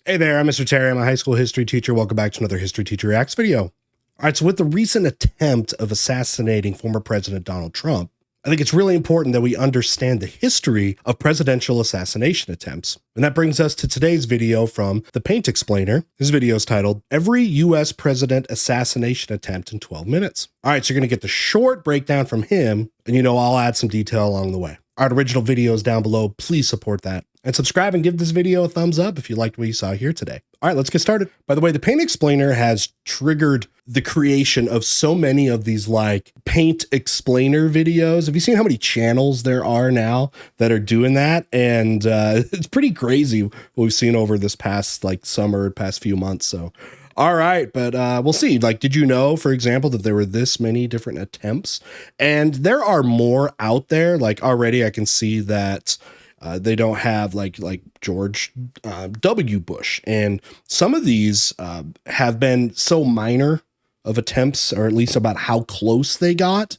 Hey there, I'm Mr. Terry. I'm a high school history teacher. Welcome back to another History Teacher Reacts video. All right, so with the recent attempt of assassinating former President Donald Trump, I think it's really important that we understand the history of presidential assassination attempts. And that brings us to today's video from The Paint Explainer. This video is titled, Every U.S. President Assassination Attempt in 12 Minutes. All right, so you're going to get the short breakdown from him, and I'll add some detail along the way. All right, original video is down below. Please support that. And subscribe and give this video a thumbs up if you liked what you saw here today. All right, let's get started. By the way, the Paint Explainer has triggered the creation of so many of these like Paint Explainer videos. Have you seen how many channels there are now that are doing that? And it's pretty crazy what we've seen over this past past few months. So, all right, but we'll see. Like, did you know, for example, that there were this many different attempts? And there are more out there. Like already I can see that they don't have like George W. Bush. And some of these have been so minor of attempts, or at least about how close they got,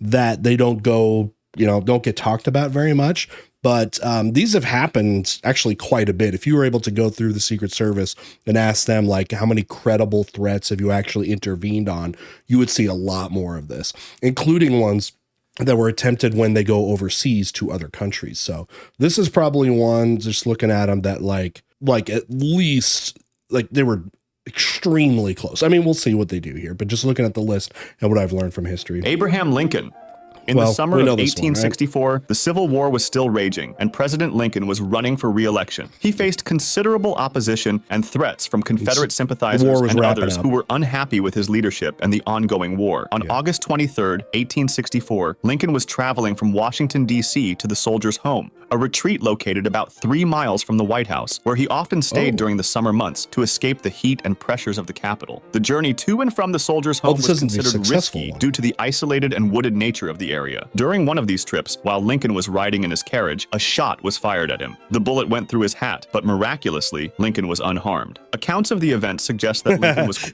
that they don't go, don't get talked about very much. But these have happened actually quite a bit. If you were able to go through the Secret Service and ask them, like, how many credible threats have you actually intervened on, you would see a lot more of this, including ones that were attempted when they go overseas to other countries. So this is probably one, just looking at them, that like at least like they were extremely close. I mean, we'll see what they do here, but just looking at the list and what I've learned from history. Abraham Lincoln. In the summer of 1864, the Civil War was still raging, and President Lincoln was running for re-election. He faced considerable opposition and threats from Confederate sympathizers and others who were unhappy with his leadership and the ongoing war. On August 23, 1864, Lincoln was traveling from Washington, D.C. to the Soldiers' Home, a retreat located about 3 miles from the White House, where he often stayed during the summer months to escape the heat and pressures of the Capitol. The journey to and from the Soldiers' Home was considered risky due to the isolated and wooded nature of the area. During one of these trips, while Lincoln was riding in his carriage, a shot was fired at him. The bullet went through his hat, but miraculously, Lincoln was unharmed. Accounts of the event suggest that Lincoln was...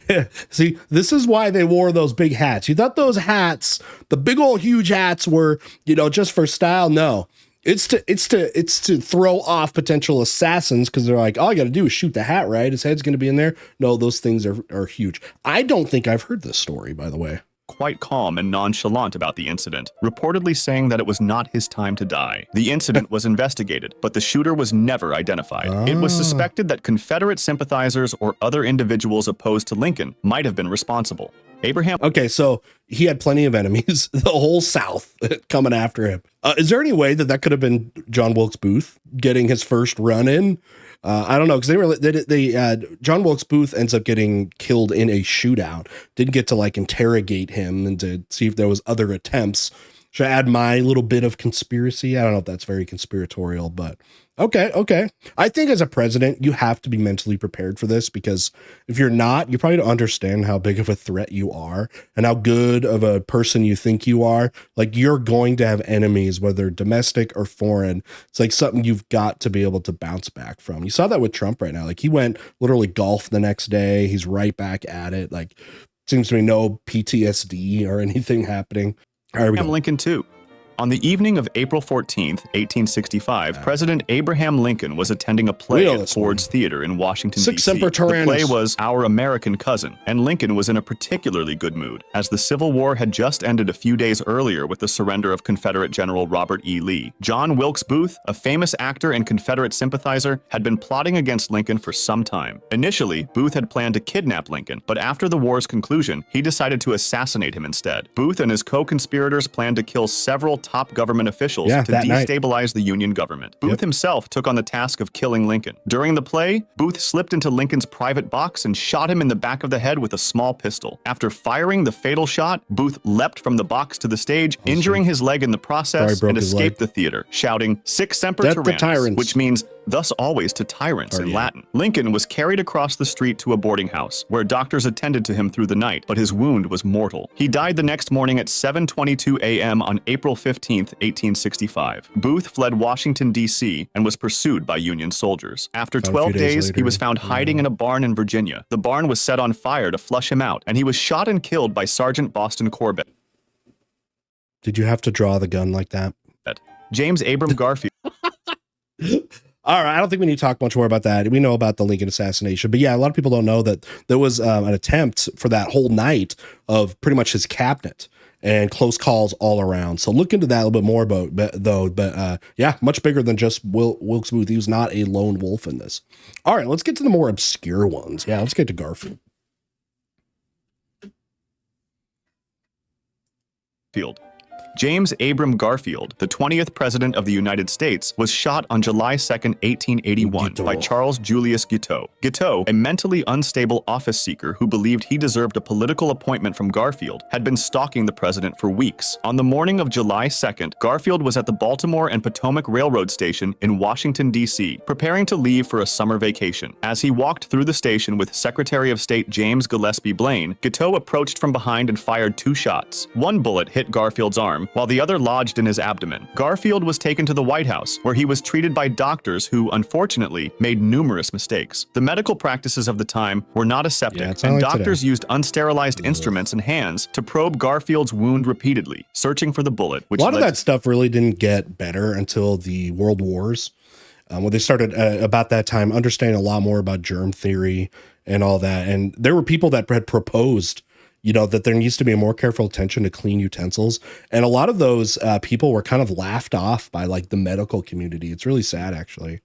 See, this is why they wore those big hats. You thought those hats, the big old huge hats, were, just for style? No. It's to throw off potential assassins, because they're like, all I got to do is shoot the hat, right? His head's going to be in there. No, those things are huge. I don't think I've heard this story, by the way. Quite calm and nonchalant about the incident, reportedly saying that it was not his time to die. The incident was investigated, but the shooter was never identified. It was suspected that Confederate sympathizers or other individuals opposed to Lincoln might have been responsible. Abraham... Okay, so he had plenty of enemies, the whole South coming after him. Is there any way that could have been John Wilkes Booth getting his first run in? I don't know, because John Wilkes Booth ends up getting killed in a shootout. Didn't get to like interrogate him and to see if there was other attempts. Should I add my little bit of conspiracy? I don't know if that's very conspiratorial, but okay. I think as a president, you have to be mentally prepared for this, because if you're not, you probably don't understand how big of a threat you are and how good of a person you think you are. Like, you're going to have enemies, whether domestic or foreign. It's like something you've got to be able to bounce back from. You saw that with Trump right now. Like, he went literally golf the next day. He's right back at it. Like, seems to me no PTSD or anything happening. All right, we go. Lincoln too. On the evening of April 14, 1865, President Abraham Lincoln was attending a play at Ford's Theater in Washington, D.C. The play was Our American Cousin, and Lincoln was in a particularly good mood, as the Civil War had just ended a few days earlier with the surrender of Confederate General Robert E. Lee. John Wilkes Booth, a famous actor and Confederate sympathizer, had been plotting against Lincoln for some time. Initially, Booth had planned to kidnap Lincoln, but after the war's conclusion, he decided to assassinate him instead. Booth and his co-conspirators planned to kill several top government officials to destabilize the Union government. Booth himself took on the task of killing Lincoln. During the play, Booth slipped into Lincoln's private box and shot him in the back of the head with a small pistol. After firing the fatal shot, Booth leapt from the box to the stage, injuring his leg in the process, and escaped the theater, shouting, "Sic semper tyrannis," which means thus always to tyrants in Latin. Lincoln was carried across the street to a boarding house, where doctors attended to him through the night, but his wound was mortal. He died the next morning at 7:22 a.m. on April 15, 1865. Booth fled Washington, D.C., and was pursued by Union soldiers. After 12 days, he was found hiding in a barn in Virginia. The barn was set on fire to flush him out, and he was shot and killed by Sergeant Boston Corbett. Did you have to draw the gun like that? James Abram Garfield. All right, I don't think we need to talk much more about that. We know about the Lincoln assassination, but yeah, a lot of people don't know that there was an attempt for that whole night of pretty much his cabinet and close calls all around. So look into that a little bit more but yeah, much bigger than just Wilkes Booth. He was not a lone wolf in this. All right, let's get to the more obscure ones. Yeah, let's get to Garfield. James Abram Garfield, the 20th President of the United States, was shot on July 2, 1881 by Charles Julius Guiteau. Guiteau, a mentally unstable office seeker who believed he deserved a political appointment from Garfield, had been stalking the president for weeks. On the morning of July 2nd, Garfield was at the Baltimore and Potomac Railroad Station in Washington, D.C., preparing to leave for a summer vacation. As he walked through the station with Secretary of State James Gillespie Blaine, Guiteau approached from behind and fired 2 shots. One bullet hit Garfield's arm, while the other lodged in his abdomen. Garfield was taken to the White House, where he was treated by doctors who, unfortunately, made numerous mistakes. The medical practices of the time were not aseptic, and doctors used unsterilized instruments and hands to probe Garfield's wound repeatedly, searching for the bullet. Which a lot of that stuff really didn't get better until the World Wars, when they started, about that time, understanding a lot more about germ theory and all that. And there were people that had proposed, you know, that there needs to be a more careful attention to clean utensils. And a lot of those people were kind of laughed off by like the medical community. It's really sad, actually.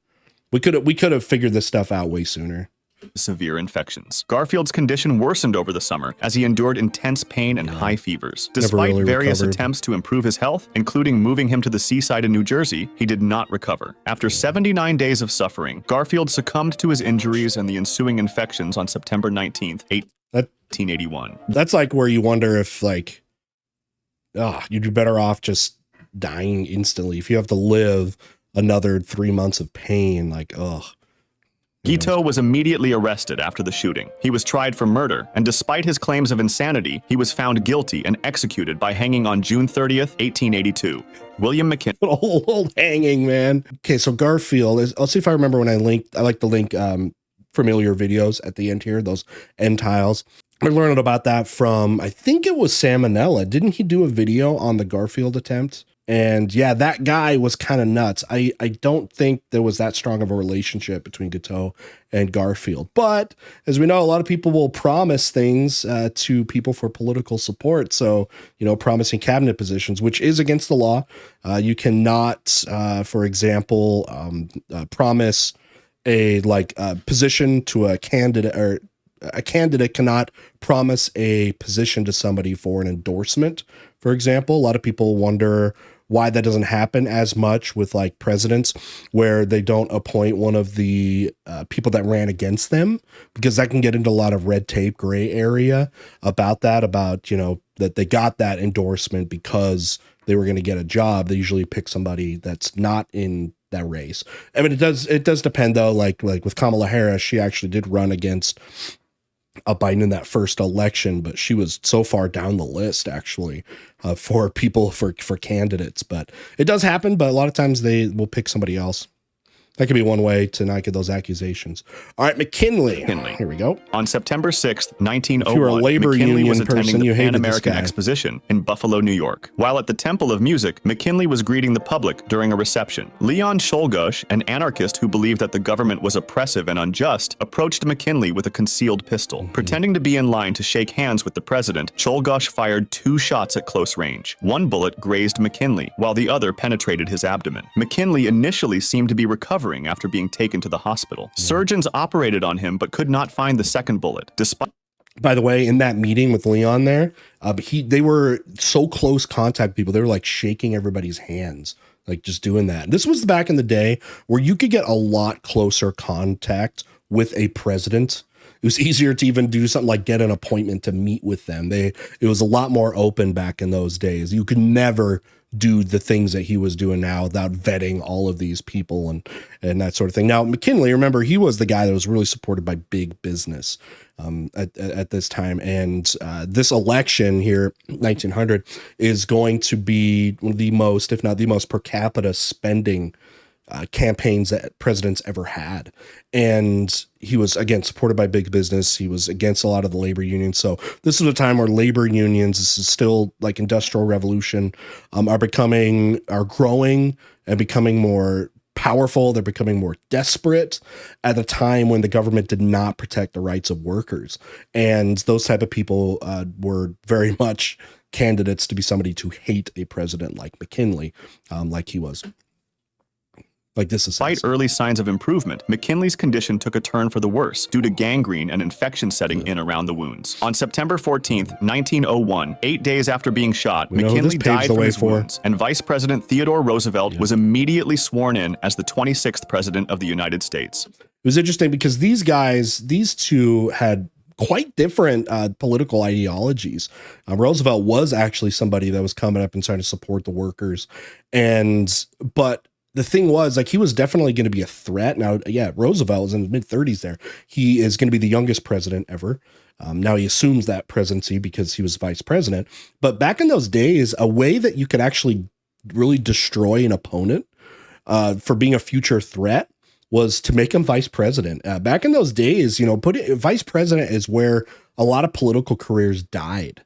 We could have figured this stuff out way sooner. Severe infections. Garfield's condition worsened over the summer as he endured intense pain and high fevers. Despite various attempts to improve his health, including moving him to the seaside in New Jersey, he did not recover. After 79 days of suffering, Garfield succumbed to his injuries and the ensuing infections on September 19th, 1881. That's like where you wonder if like, you'd be better off just dying instantly. If you have to live another 3 months of pain, like, Guiteau was immediately arrested after the shooting. He was tried for murder, and despite his claims of insanity, he was found guilty and executed by hanging on June 30th, 1882. William McKinley. Old hanging, man. Okay, so Garfield is, I'll see if I remember when I like to link familiar videos at the end here, those end tiles. I learned about that from, I think it was Salmonella. Didn't he do a video on the Garfield attempt? And yeah, that guy was kind of nuts. I don't think there was that strong of a relationship between Guiteau and Garfield. But as we know, a lot of people will promise things to people for political support. So, you know, promising cabinet positions, which is against the law. You cannot, for example, promise a position to a candidate, or a candidate cannot promise a position to somebody for an endorsement. For example, a lot of people wonder why that doesn't happen as much with like presidents, where they don't appoint one of the people that ran against them, because that can get into a lot of red tape, gray area about that, about, you know, that they got that endorsement because they were going to get a job. They usually pick somebody that's not in that race. I mean, it does depend though. Like with Kamala Harris, she actually did run against Biden in that first election, but she was so far down the list actually for people, for candidates. But it does happen, but a lot of times they will pick somebody else. That could be one way to not get those accusations. All right, McKinley. Here we go. On September 6th, 1901, if you were a labor McKinley union was attending person, the Pan American Exposition in Buffalo, New York. While at the Temple of Music, McKinley was greeting the public during a reception. Leon Czolgosz, an anarchist who believed that the government was oppressive and unjust, approached McKinley with a concealed pistol. Pretending to be in line to shake hands with the president, Czolgosz fired 2 shots at close range. One bullet grazed McKinley, while the other penetrated his abdomen. McKinley initially seemed to be recovering after being taken to the hospital. Surgeons operated on him but could not find the second bullet. By the way, in that meeting with Leon there, they were so close contact people. They were like shaking everybody's hands, like just doing that. This was back in the day where you could get a lot closer contact with a president. It was easier to even do something like get an appointment to meet with them. It was a lot more open back in those days. You could never do the things that he was doing now without vetting all of these people and that sort of thing. Now, McKinley, remember, he was the guy that was really supported by big business at this time. And this election here, 1900, is going to be one of the most, if not the most, per capita spending campaigns that presidents ever had. And he was, again, supported by big business. He was against a lot of the labor unions. So this was a time where labor unions, this is still like industrial revolution, are growing and becoming more powerful. They're becoming more desperate at a time when the government did not protect the rights of workers. And those type of people were very much candidates to be somebody to hate a president like McKinley, like he was. Like this is Despite early signs of improvement, McKinley's condition took a turn for the worse due to gangrene and infection setting in around the wounds. On September 14th, 1901, 8 days after being shot, McKinley died from his wounds, and Vice President Theodore Roosevelt was immediately sworn in as the 26th President of the United States. It was interesting because these two had quite different political ideologies. Roosevelt was actually somebody that was coming up and trying to support the workers, but the thing was, like, he was definitely going to be a threat. Now, yeah, Roosevelt was in his mid-30s there. He is going to be the youngest president ever. Now he assumes that presidency because he was vice president. But back in those days, a way that you could actually really destroy an opponent for being a future threat was to make him vice president. Back in those days, vice president is where a lot of political careers died.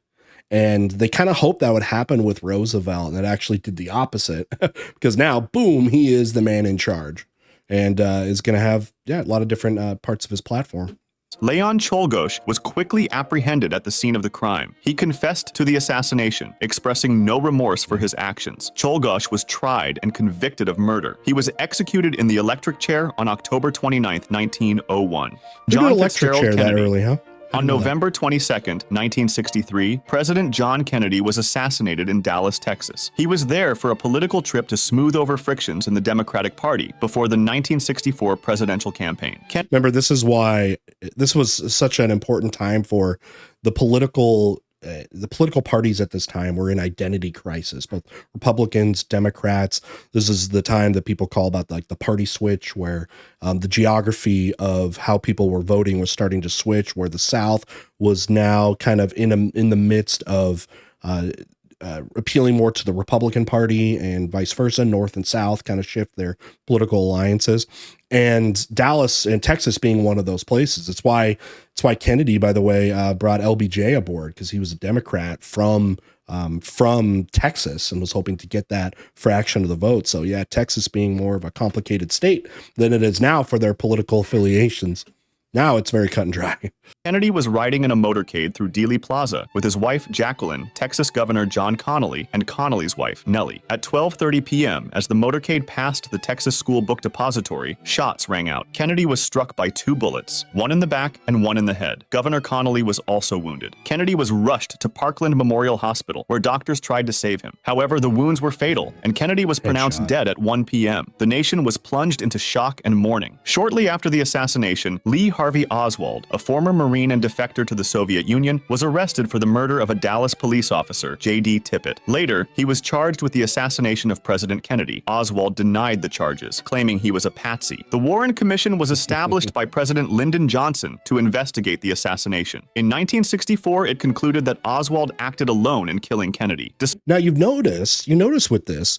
And they kind of hoped that would happen with Roosevelt, and it actually did the opposite because now, boom, he is the man in charge and is going to have a lot of different parts of his platform. Leon Czolgosz was quickly apprehended at the scene of the crime. He confessed to the assassination, expressing no remorse for his actions. Czolgosz was tried and convicted of murder. He was executed in the electric chair on October 29th, 1901. John Fitzgerald Kennedy. That early, huh? On November 22nd, 1963, President John Kennedy was assassinated in Dallas, Texas. He was there for a political trip to smooth over frictions in the Democratic Party before the 1964 presidential campaign. Remember, this is why this was such an important time for the political parties at this time were in identity crisis, both Republicans, Democrats. This is the time that people call about like the party switch, where the geography of how people were voting was starting to switch, where the South was now kind of in the midst of appealing more to the Republican Party, and vice versa, North and South kind of shift their political alliances. And Dallas and Texas being one of those places. It's why Kennedy, by the way, brought LBJ aboard, because he was a Democrat from Texas and was hoping to get that fraction of the vote. So yeah, Texas being more of a complicated state than it is now for their political affiliations. Now it's very cut and dry. Kennedy was riding in a motorcade through Dealey Plaza with his wife Jacqueline, Texas Governor John Connally, and Connally's wife Nellie. At 12:30 p.m., as the motorcade passed the Texas School Book Depository, shots rang out. Kennedy was struck by 2 bullets, one in the back and one in the head. Governor Connally was also wounded. Kennedy was rushed to Parkland Memorial Hospital, where doctors tried to save him. However, the wounds were fatal, and Kennedy was pronounced dead at 1 p.m. The nation was plunged into shock and mourning. Shortly after the assassination, Lee Harvey Oswald, a former Marine and defector to the Soviet Union, was arrested for the murder of a Dallas police officer, J.D. Tippit. Later, he was charged with the assassination of President Kennedy. Oswald denied the charges, claiming he was a patsy. The Warren Commission was established by President Lyndon Johnson to investigate the assassination. In 1964, it concluded that Oswald acted alone in killing Kennedy. Now you notice with this,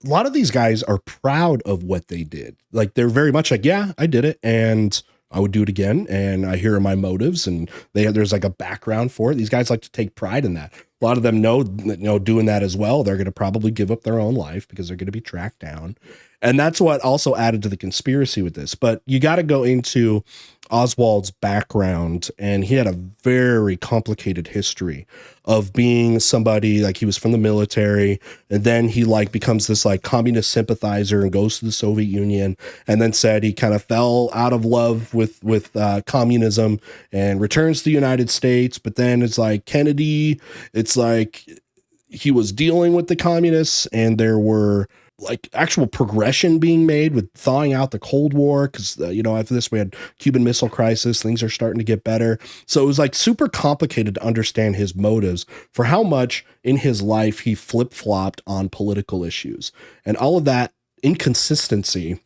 a lot of these guys are proud of what they did. Like, they're very much like, yeah, I did it, and I would do it again, and here are my motives, and there's like a background for it. These guys like to take pride in that. A lot of them know doing that as well, they're going to probably give up their own life because they're going to be tracked down. And that's what also added to the conspiracy with this. But you got to go into Oswald's background, and he had a very complicated history of being somebody, like, he was from the military, and then he like becomes this like communist sympathizer and goes to the Soviet Union, and then said he kind of fell out of love with communism and returns to the United States. But then it's like Kennedy, it's like he was dealing with the communists, and there were like actual progression being made with thawing out the Cold War, because after this we had Cuban Missile Crisis, things are starting to get better. So it was like super complicated to understand his motives for how much in his life he flip-flopped on political issues, and all of that inconsistency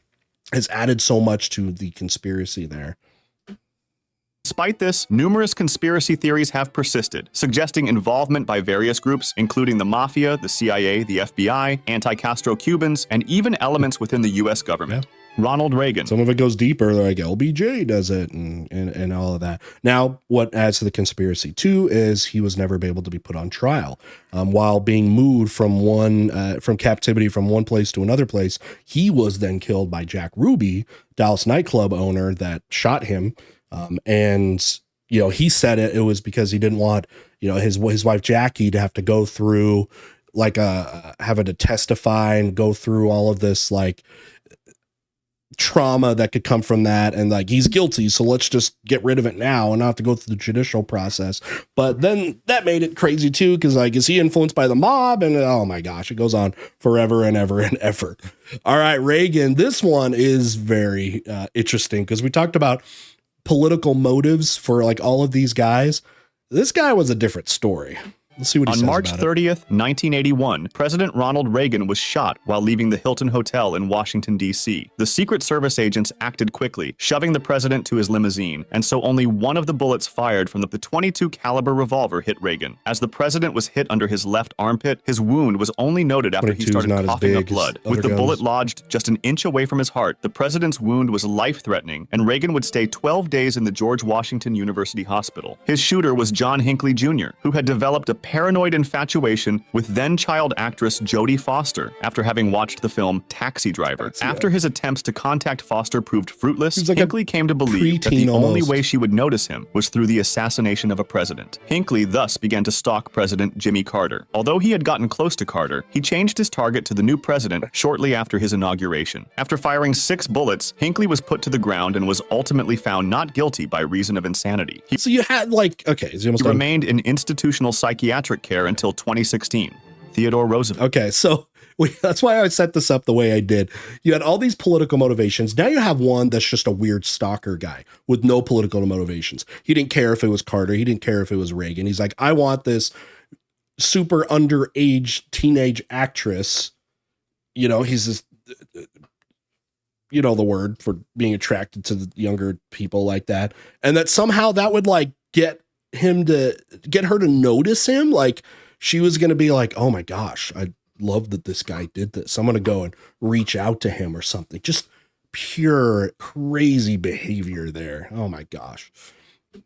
has added so much to the conspiracy there. Despite this, numerous conspiracy theories have persisted, suggesting involvement by various groups, including the Mafia, the CIA, the FBI, anti-Castro Cubans, and even elements within the U.S. government. Ronald Reagan. Some of it goes deeper, like LBJ does it and all of that. Now, what adds to the conspiracy too is he was never able to be put on trial. While being moved from captivity from one place to another place, he was then killed by Jack Ruby, Dallas nightclub owner that shot him. And he said it was because he didn't want his wife Jackie to have to go through like having to testify and go through all of this like trauma that could come from that, and like he's guilty, so let's just get rid of it now and not have to go through the judicial process. But then that made it crazy too, because like, is he influenced by the mob? And oh my gosh, it goes on forever and ever and ever. All right, Reagan, this one is very interesting because we talked about political motives for like all of these guys. This guy was a different story. Let's see what he says. On March 30th, 1981, President Ronald Reagan was shot while leaving the Hilton Hotel in Washington, D.C. The Secret Service agents acted quickly, shoving the president to his limousine, and so only one of the bullets fired from the .22 caliber revolver hit Reagan. As the president was hit under his left armpit, his wound was only noted after he started coughing up blood. With the bullet lodged just an inch away from his heart, the president's wound was life-threatening, and Reagan would stay 12 days in the George Washington University Hospital. His shooter was John Hinckley Jr., who had developed a paranoid infatuation with then-child actress Jodie Foster after having watched the film Taxi Driver. After his attempts to contact Foster proved fruitless, like Hinckley came to believe that the only way she would notice him was through the assassination of a president. Hinckley thus began to stalk President Jimmy Carter. Although he had gotten close to Carter, he changed his target to the new president shortly after his inauguration. After firing 6 bullets, Hinckley was put to the ground and was ultimately found not guilty by reason of insanity. So you had like, okay, he remained in institutional psychiatric care until 2016. Theodore Roosevelt. Okay, so that's why I set this up the way I did. You had all these political motivations. Now you have one that's just a weird stalker guy with no political motivations. He didn't care if it was Carter. He didn't care if it was Reagan. He's like, I want this super underage teenage actress. He's this, the word for being attracted to the younger people like that. And that somehow that would like get her to notice him. Like she was going to be like, oh my gosh, I love that this guy did this. I'm going to go and reach out to him or something. Just pure crazy behavior there. Oh my gosh.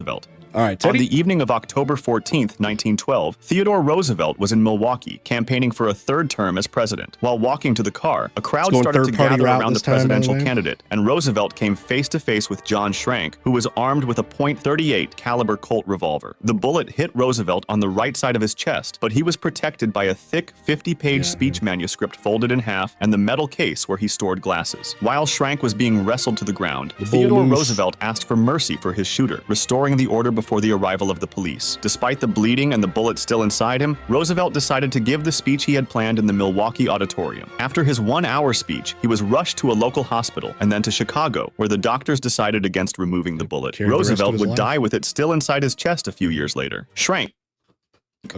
All right, Teddy. On the evening of October 14th, 1912, Theodore Roosevelt was in Milwaukee campaigning for a 3rd term as president. While walking to the car, a crowd started to gather around the presidential candidate, and Roosevelt came face to face with John Schrank, who was armed with a .38 caliber Colt revolver. The bullet hit Roosevelt on the right side of his chest, but he was protected by a thick 50-page speech manuscript folded in half and the metal case where he stored glasses. While Schrank was being wrestled to the ground, Theodore Roosevelt asked for mercy for his shooter, restoring the order before the arrival of the police. Despite the bleeding and the bullet still inside him, Roosevelt decided to give the speech he had planned in the Milwaukee auditorium. After his 1-hour speech, he was rushed to a local hospital and then to Chicago, where the doctors decided against removing the bullet. Roosevelt would die with it still inside his chest a few years later. Schrank,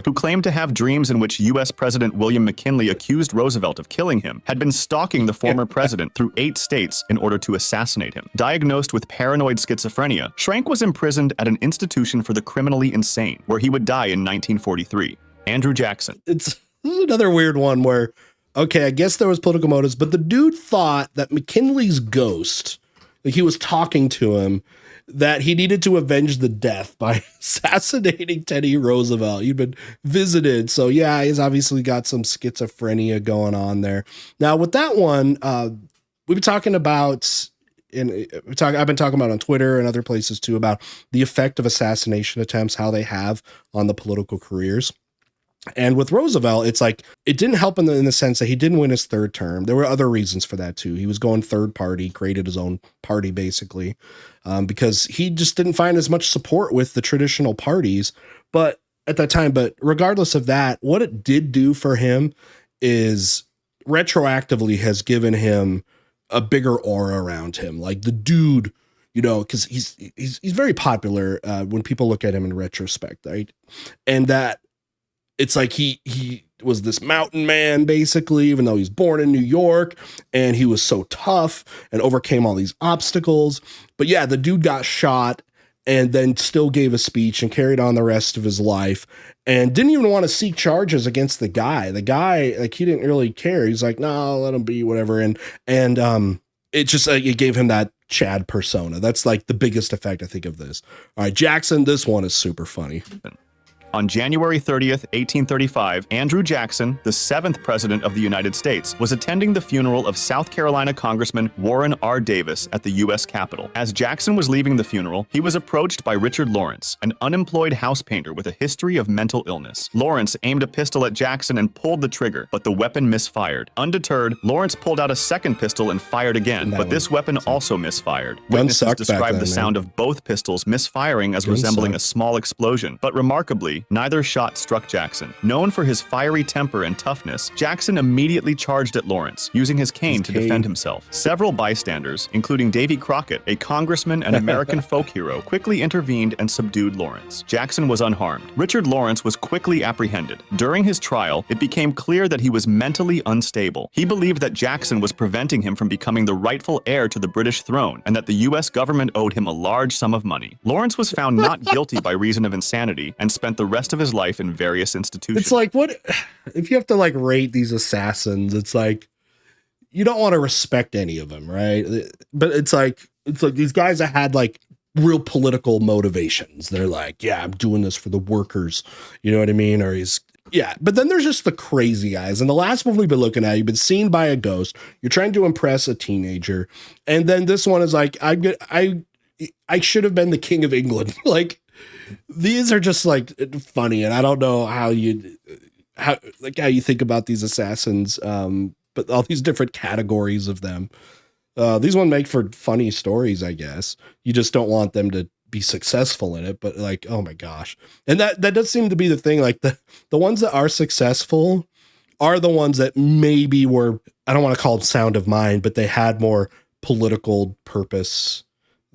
who claimed to have dreams in which U.S. President William McKinley accused Roosevelt of killing him, had been stalking the former president through 8 states in order to assassinate him. Diagnosed with paranoid schizophrenia, Schrank was imprisoned at an institution for the criminally insane, where he would die in 1943. Andrew Jackson. This is another weird one where, okay, I guess there was political motives, but the dude thought that McKinley's ghost, like he was talking to him, that he needed to avenge the death by assassinating Teddy Roosevelt. He'd been visited. So yeah, he's obviously got some schizophrenia going on there. Now with that one, we've been talking about, I've been talking about on Twitter and other places too, about the effect of assassination attempts, how they have on the political careers. And with Roosevelt, it's like, it didn't help in the sense that he didn't win his 3rd term. There were other reasons for that too. He was going third party, created his own party basically, because he just didn't find as much support with the traditional parties, but at that time. But regardless of that, what it did do for him is retroactively has given him a bigger aura around him. Like the dude, because he's very popular when people look at him in retrospect, right? And that it's like he was this mountain man, basically, even though he's born in New York, and he was so tough and overcame all these obstacles. But yeah, the dude got shot and then still gave a speech and carried on the rest of his life and didn't even want to seek charges against the guy. The guy, like, he didn't really care. He's like, no, let him be, whatever. And it just it gave him that Chad persona. That's like the biggest effect I think of this. All right, Jackson, this one is super funny. On January 30th, 1835, Andrew Jackson, the 7th President of the United States, was attending the funeral of South Carolina Congressman Warren R. Davis at the U.S. Capitol. As Jackson was leaving the funeral, he was approached by Richard Lawrence, an unemployed house painter with a history of mental illness. Lawrence aimed a pistol at Jackson and pulled the trigger, but the weapon misfired. Undeterred, Lawrence pulled out a second pistol and fired again, but this weapon also misfired. Witnesses described the sound of both pistols misfiring as resembling a small explosion, but remarkably, neither shot struck Jackson. Known for his fiery temper and toughness, Jackson immediately charged at Lawrence, using his cane to defend himself. Several bystanders, including Davy Crockett, a congressman and American folk hero, quickly intervened and subdued Lawrence. Jackson was unharmed. Richard Lawrence was quickly apprehended. During his trial, it became clear that he was mentally unstable. He believed that Jackson was preventing him from becoming the rightful heir to the British throne, and that the U.S. government owed him a large sum of money. Lawrence was found not guilty by reason of insanity and spent the rest of his life in various institutions. It's like, what if you have to like rate these assassins? It's like you don't want to respect any of them, right? But it's like these guys that had like real political motivations. They're like, yeah, I'm doing this for the workers, you know what I mean? Or but then there's just the crazy guys. And the last one we've been looking at, you've been seen by a ghost. You're trying to impress a teenager, and then this one is like, I should have been the king of England, like. These are just like funny, and I don't know how you think about these assassins, but all these different categories of them. These ones make for funny stories, I guess. You just don't want them to be successful in it, but like, oh my gosh. And that does seem to be the thing. Like the ones that are successful are the ones that maybe were, I don't want to call them sound of mind, but they had more political purpose.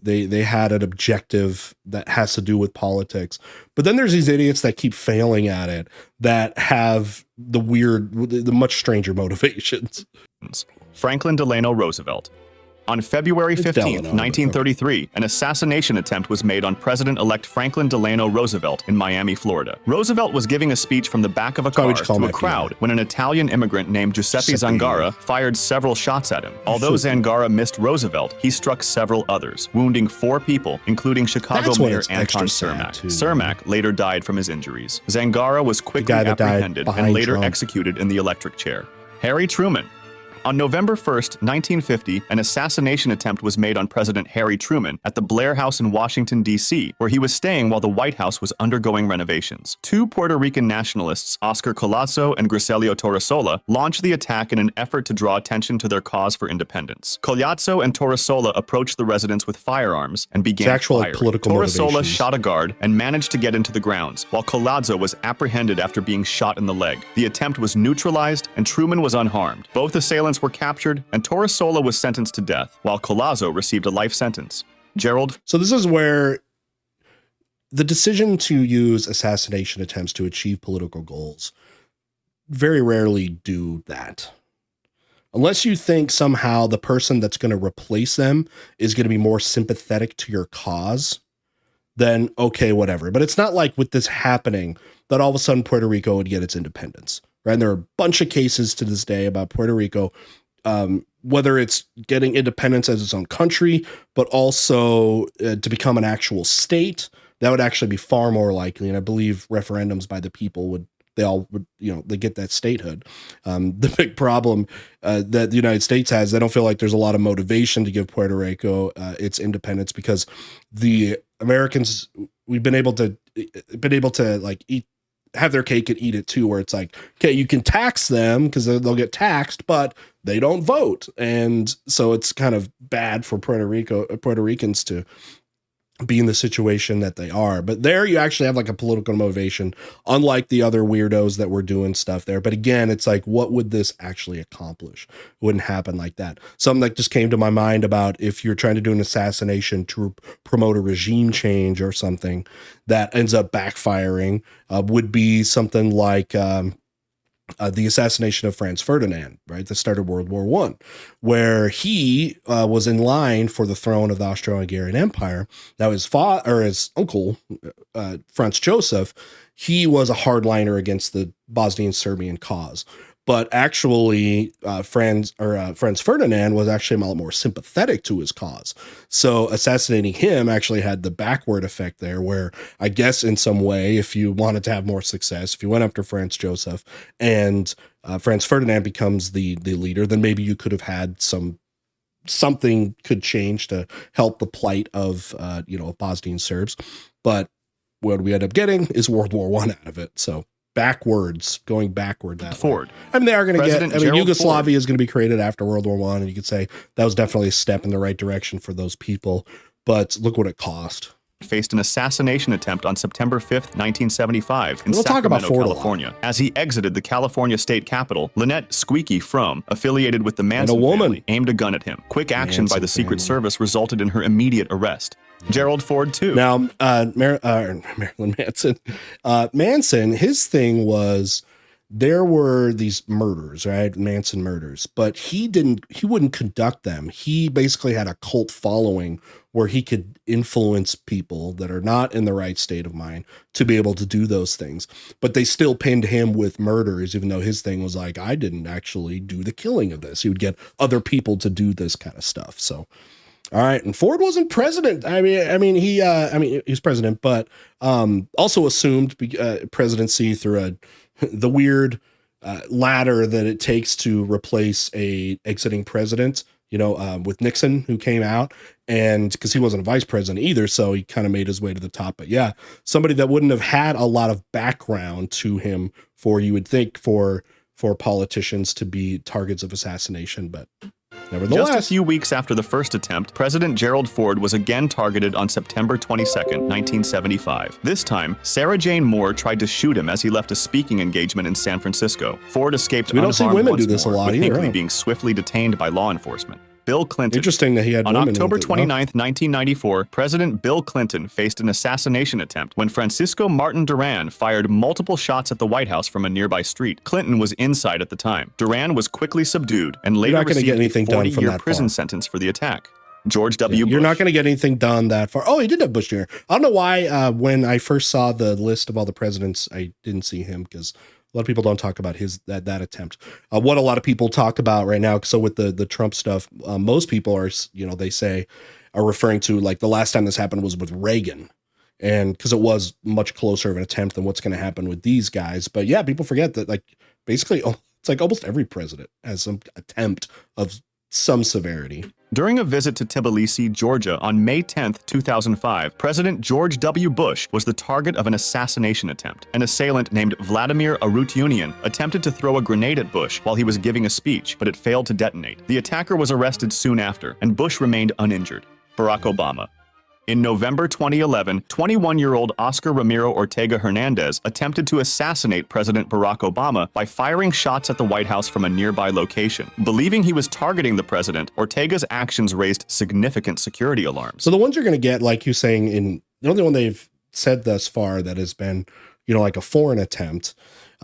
They had an objective that has to do with politics. But then there's these idiots that keep failing at it that have the much stranger motivations. Franklin Delano Roosevelt. On February 15, 1933, an assassination attempt was made on President-elect Franklin Delano Roosevelt in Miami, Florida. Roosevelt was giving a speech from the back of a car to a crowd when an Italian immigrant named Giuseppe Zangara fired several shots at him. Although Zangara missed Roosevelt, he struck several others, wounding 4 people, including Chicago Mayor Anton Cermak. Cermak later died from his injuries. Zangara was quickly apprehended and later executed in the electric chair. Harry Truman. On November 1st, 1950, an assassination attempt was made on President Harry Truman at the Blair House in Washington, D.C., where he was staying while the White House was undergoing renovations. 2 Puerto Rican nationalists, Oscar Collazo and Griselio Torresola, launched the attack in an effort to draw attention to their cause for independence. Collazo and Torresola approached the residence with firearms and began firing. Torresola shot a guard and managed to get into the grounds, while Collazo was apprehended after being shot in the leg. The attempt was neutralized, and Truman was unharmed. Both assailants were captured, and Torresola was sentenced to death, while Collazo received a life sentence. Gerald. So this is where the decision to use assassination attempts to achieve political goals very rarely do that. Unless you think somehow the person that's going to replace them is going to be more sympathetic to your cause, then okay, whatever. But it's not like with this happening that all of a sudden Puerto Rico would get its independence. Right. And there are a bunch of cases to this day about Puerto Rico, whether it's getting independence as its own country, but also to become an actual state. That would actually be far more likely. And I believe referendums by the people they get that statehood. The big problem that the United States has, they don't feel like there's a lot of motivation to give Puerto Rico its independence because the Americans, we've been able to like have their cake and eat it too, where it's like, okay, you can tax them because they'll get taxed, but they don't vote. And so it's kind of bad for Puerto Ricans to be in the situation that they are. But there you actually have like a political motivation, unlike the other weirdos that were doing stuff there. But again, it's like, what would this actually accomplish? It wouldn't happen like that. Something that just came to my mind about if you're trying to do an assassination to promote a regime change or something that ends up backfiring, would be something like the assassination of Franz Ferdinand, right? That started World War I, where he was in line for the throne of the Austro-Hungarian Empire. Now his uncle, Franz Joseph, he was a hardliner against the Bosnian Serbian cause. But actually, Franz Ferdinand was actually a lot more sympathetic to his cause. So assassinating him actually had the backward effect there, where I guess in some way, if you wanted to have more success, if you went after Franz Joseph and Franz Ferdinand becomes the leader, then maybe you could have had something could change to help the plight of Bosnian Serbs. But what we end up getting is World War I out of it. So going backward that Ford. way. I mean, they are going to get, Gerald Yugoslavia Ford is going to be created after World War I, and you could say that was definitely a step in the right direction for those people, but look what it cost. Faced an assassination attempt on September 5th, 1975 in Sacramento, California. As he exited the California state capitol, Lynette Squeaky Frum, affiliated with the Manson family, aimed a gun at him. Quick action by the Secret Service resulted in her immediate arrest. Gerald Ford, too. Now, Marilyn Manson. Manson, his thing was there were these murders, right? Manson murders, but he wouldn't conduct them. He basically had a cult following where he could influence people that are not in the right state of mind to be able to do those things. But they still pinned him with murders, even though his thing was like, I didn't actually do the killing of this. He would get other people to do this kind of stuff. So, all right. And Ford wasn't president. He was president, but also assumed presidency through the weird ladder that it takes to replace a exiting president, with Nixon, who came out, and because he wasn't a vice president either. So he kind of made his way to the top. But yeah, somebody that wouldn't have had a lot of background to him you would think for politicians to be targets of assassination, but nevertheless. Just a few weeks after the first attempt, President Gerald Ford was again targeted on September 22nd, 1975. This time, Sarah Jane Moore tried to shoot him as he left a speaking engagement in San Francisco. Ford escaped unharmed once more, with Hinckley being swiftly detained by law enforcement. Bill Clinton. Interesting that he had on October 29th, 1994, President Bill Clinton faced an assassination attempt when Francisco Martin Duran fired multiple shots at the White House from a nearby street. Clinton was inside at the time. Duran was quickly subdued and later received a 40-year prison sentence for the attack. George W. Bush. You're not going to get anything done that far. Oh, he did have Bush Jr. I don't know why when I first saw the list of all the presidents, I didn't see him because a lot of people don't talk about that attempt. What a lot of people talk about right now. So with the Trump stuff, most people are, they say, are referring to like the last time this happened was with Reagan. And because it was much closer of an attempt than what's going to happen with these guys. But yeah, people forget that basically it's like almost every president has some attempt of some severity. During a visit to Tbilisi, Georgia on May 10, 2005, President George W. Bush was the target of an assassination attempt. An assailant named Vladimir Arutyunian attempted to throw a grenade at Bush while he was giving a speech, but it failed to detonate. The attacker was arrested soon after, and Bush remained uninjured. Barack Obama. In November 2011, 21-year-old Oscar Ramiro Ortega Hernandez attempted to assassinate President Barack Obama by firing shots at the White House from a nearby location. Believing he was targeting the president, Ortega's actions raised significant security alarms. So the ones you're going to get, like you're saying, the only one they've said thus far that has been, like a foreign attempt,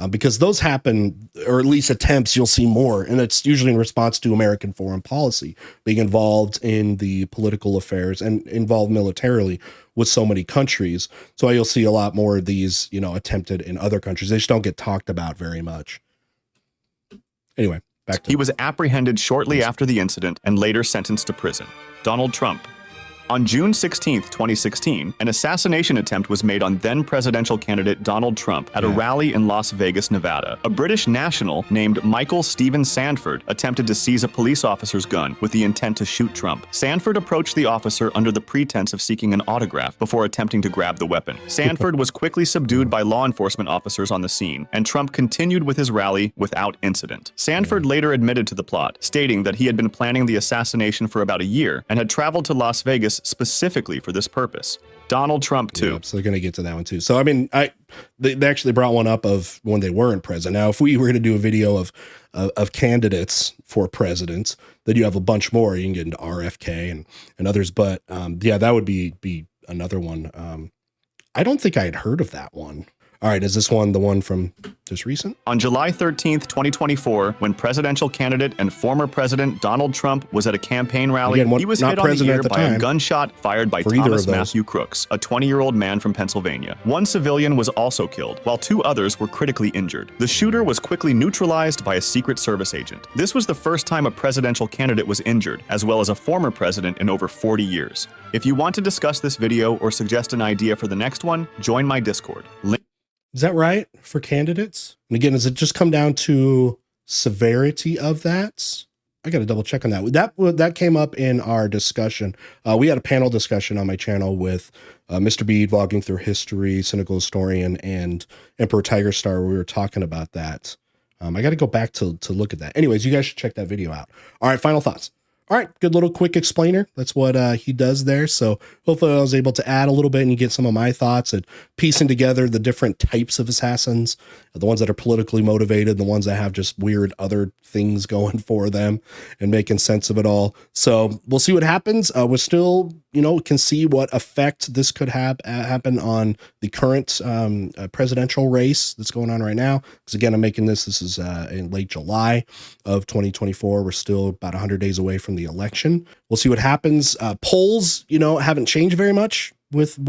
because those happen, or at least attempts, you'll see more. And it's usually in response to American foreign policy, being involved in the political affairs and involved militarily with so many countries. So you'll see a lot more of these, attempted in other countries. They just don't get talked about very much. Anyway, back to He was apprehended shortly after the incident and later sentenced to prison. Donald Trump. On June 16, 2016, an assassination attempt was made on then-presidential candidate Donald Trump at a rally in Las Vegas, Nevada. A British national named Michael Stephen Sanford attempted to seize a police officer's gun with the intent to shoot Trump. Sanford approached the officer under the pretense of seeking an autograph before attempting to grab the weapon. Sanford was quickly subdued by law enforcement officers on the scene, and Trump continued with his rally without incident. Sanford later admitted to the plot, stating that he had been planning the assassination for about a year and had traveled to Las Vegas specifically for this purpose. Donald Trump, too. Yeah, so they're going to get to that one, too. So, they actually brought one up of when they weren't president. Now, if we were going to do a video of candidates for presidents, then you have a bunch more. You can get into RFK and others. But, that would be another one. I don't think I had heard of that one. All right, is this one the one from just recent? On July 13th, 2024, when presidential candidate and former President Donald Trump was at a campaign rally, he was hit on the ear by a gunshot fired by Thomas Matthew Crooks, a 20-year-old man from Pennsylvania. One civilian was also killed, while 2 others were critically injured. The shooter was quickly neutralized by a Secret Service agent. This was the first time a presidential candidate was injured, as well as a former president in over 40 years. If you want to discuss this video or suggest an idea for the next one, join my Discord. Is that right for candidates? And again, does it just come down to severity of that? I got to double check on that. That came up in our discussion. We had a panel discussion on my channel with Mr. Bede, vlogging through history, cynical historian, and Emperor Tiger Star. We were talking about that. I got to go back to look at that. Anyways, you guys should check that video out. All right, final thoughts. All right, good little quick explainer. That's what he does there. So hopefully I was able to add a little bit and you get some of my thoughts and piecing together the different types of assassins, the ones that are politically motivated, the ones that have just weird other things going for them, and making sense of it all. So we'll see what happens. We're still, can see what effect this could happen on the current presidential race that's going on right now. Because again, I'm making this is in late July of 2024. We're still about 100 days away from the election. We'll see what happens. Polls, haven't changed very much with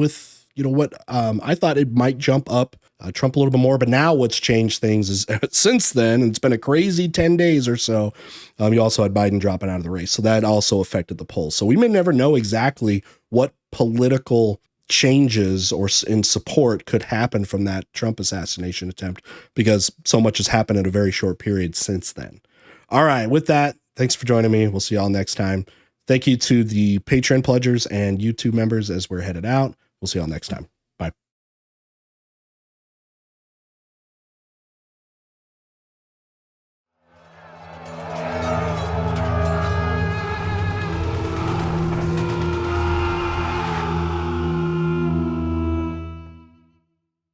what I thought it might jump up Trump a little bit more, but now what's changed things is since then, and it's been a crazy 10 days or so, you also had Biden dropping out of the race. So that also affected the polls. So we may never know exactly what political changes or in support could happen from that Trump assassination attempt, because so much has happened in a very short period since then. All right, with that, thanks for joining me. We'll see y'all next time. Thank you to the Patreon pledgers and YouTube members as we're headed out. We'll see y'all next time.